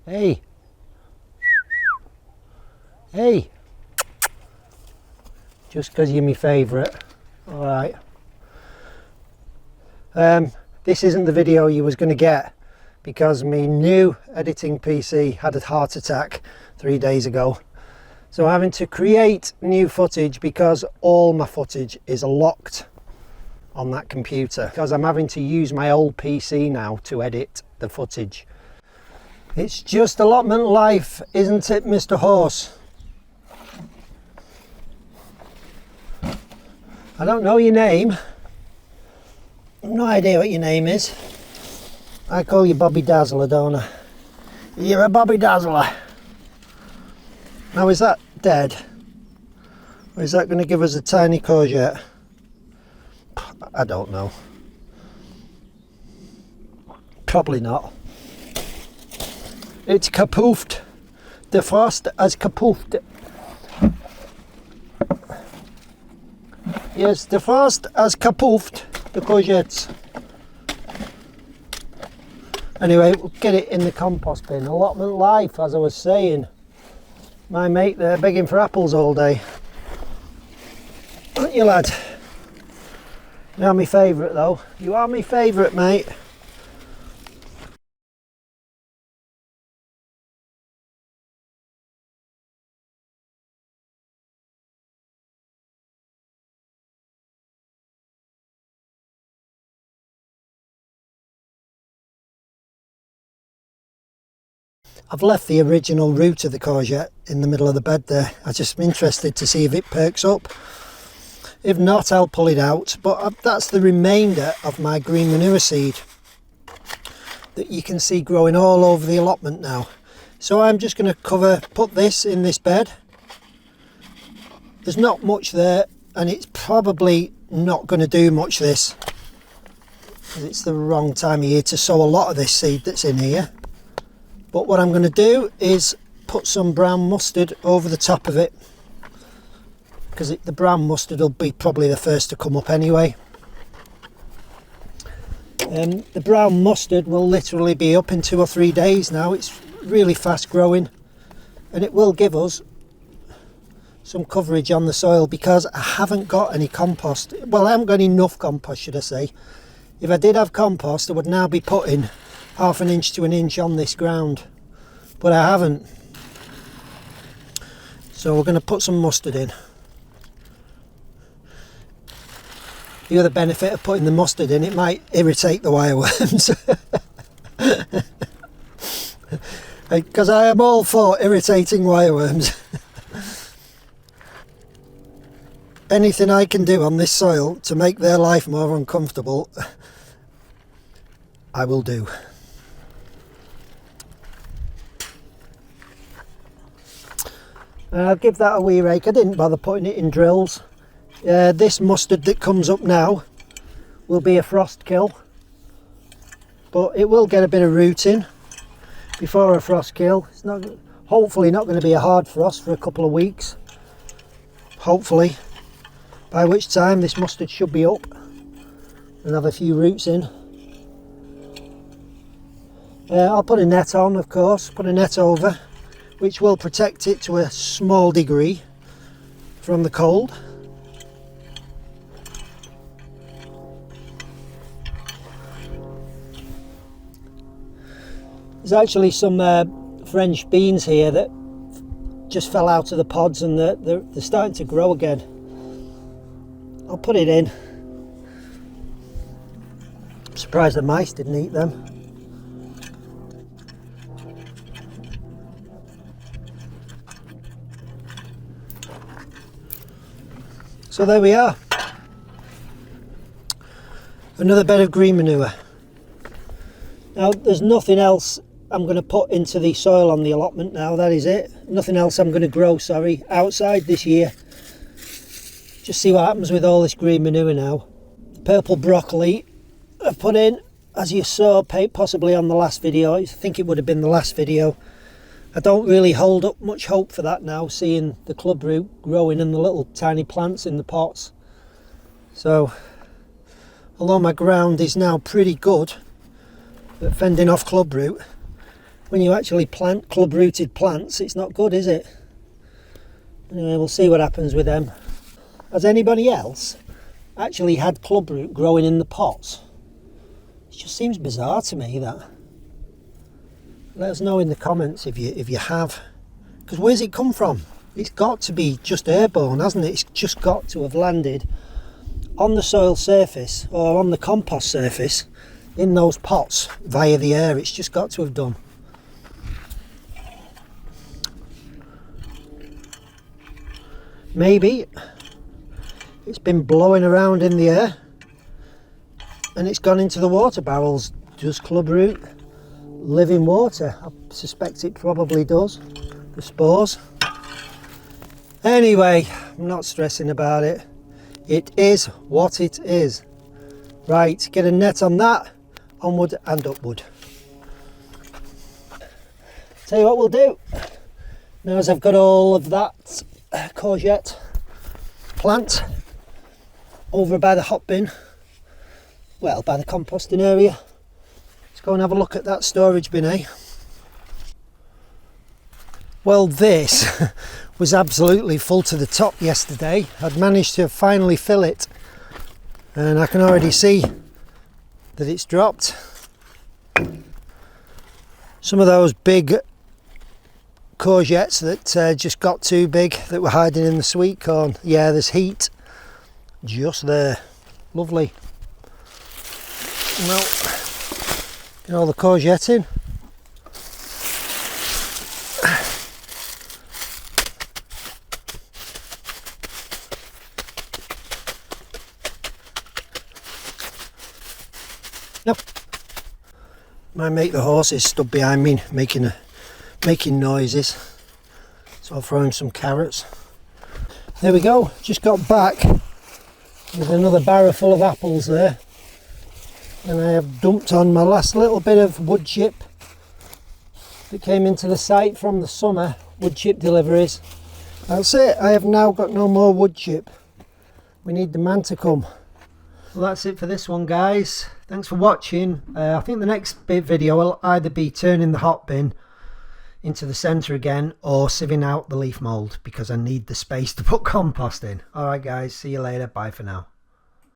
Hey. Hey. Just because you're my favourite. Alright. This isn't the video you was going to get because my new editing PC had a heart attack 3 days ago. So I'm having to create new footage because all my footage is locked on that computer because I'm having to use my old PC now to edit the footage. It's just allotment life, isn't it, Mr. Horse? I don't know your name. I've no idea what your name is. I call you Bobby Dazzler, don't I? You're a Bobby Dazzler. Now, is that dead? Or is that going to give us a tiny courgette? I don't know. Probably not. It's kapoofed. The frost has kapoofed. Yes, the frost has kapoofed the courgettes. Anyway, we'll get it in the compost bin. Allotment life, as I was saying. My mate there begging for apples all day. Aren't you, lad? You're my favourite though. You are my favourite, mate. I've left the original root of the courgette in the middle of the bed there. I'm just interested to see if it perks up. If not, I'll pull it out. But that's the remainder of my green manure seed that you can see growing all over the allotment now. So I'm just going to put this in this bed. There's not much there, and it's probably not going to do much this, because it's the wrong time of year to sow a lot of this seed that's in here. But what I'm going to do is put some brown mustard over the top of it, because the brown mustard will be probably the first to come up anyway. The brown mustard will literally be up in 2 or 3 days now. It's really fast growing, and it will give us some coverage on the soil because I haven't got any compost. Well, I haven't got enough compost, should I say. If I did have compost, I would now be putting 1/2 inch to 1 inch on this ground, but I haven't. So we're going to put some mustard in. The other benefit of putting the mustard in, it might irritate the wireworms. Because I am all for irritating wireworms. Anything I can do on this soil to make their life more uncomfortable, I will do. I'll give that a wee rake. I didn't bother putting it in drills. This mustard that comes up now will be a frost kill, but it will get a bit of rooting before a frost kill. It's not, hopefully not going to be a hard frost for a couple of weeks, hopefully, by which time this mustard should be up and have a few roots in. I'll put a net on, of course, put a net over, which will protect it to a small degree from the cold. There's actually some French beans here that just fell out of the pods, and they're starting to grow again. I'll put it in. I'm surprised the mice didn't eat them. So there we are. Another bed of green manure. Now there's nothing else I'm going to put into the soil on the allotment now. That is it. Nothing else I'm going to grow, outside this year. Just see what happens with all this green manure now. Purple broccoli I've put in, as you saw possibly on the last video. I think it would have been the last video. I don't really hold up much hope for that now, seeing the clubroot growing and the little tiny plants in the pots. So, although my ground is now pretty good at fending off clubroot, when you actually plant club-rooted plants, it's not good, is it? Anyway, we'll see what happens with them. Has anybody else actually had clubroot growing in the pots? It just seems bizarre to me, that. Let us know in the comments if you have. Because where's it come from? It's got to be just airborne, hasn't it? It's just got to have landed on the soil surface or on the compost surface in those pots via the air. It's just got to have done. Maybe it's been blowing around in the air and it's gone into the water barrels. Does clubroot live in water? I suspect it probably does, the spores. Anyway, I'm not stressing about it. It is what it is. Right, get a net on that, onward and upward. Tell you what we'll do, now as I've got all of that courgette plant over by the hot bin, well, by the composting area, let's go and have a look at that storage bin, eh? Well, this was absolutely full to the top yesterday. I'd managed to finally fill it, and I can already see that it's dropped. Some of those big courgettes that just got too big, that were hiding in the sweet corn. Yeah, there's heat just there. Lovely. Well, get all the courgette in. Nope. My mate the horses stood behind me making noises, so I'll throw him some carrots. There we go, just got back with another barrow full of apples there, and I have dumped on my last little bit of wood chip that came into the site from the summer wood chip deliveries. That's it, I have now got no more wood chip. We need the man to come. Well, that's it for this one, guys. Thanks for watching. I think the next video will either be turning the hot bin into the centre again or sieving out the leaf mould, because I need the space to put compost in. Alright guys, see you later. Bye for now.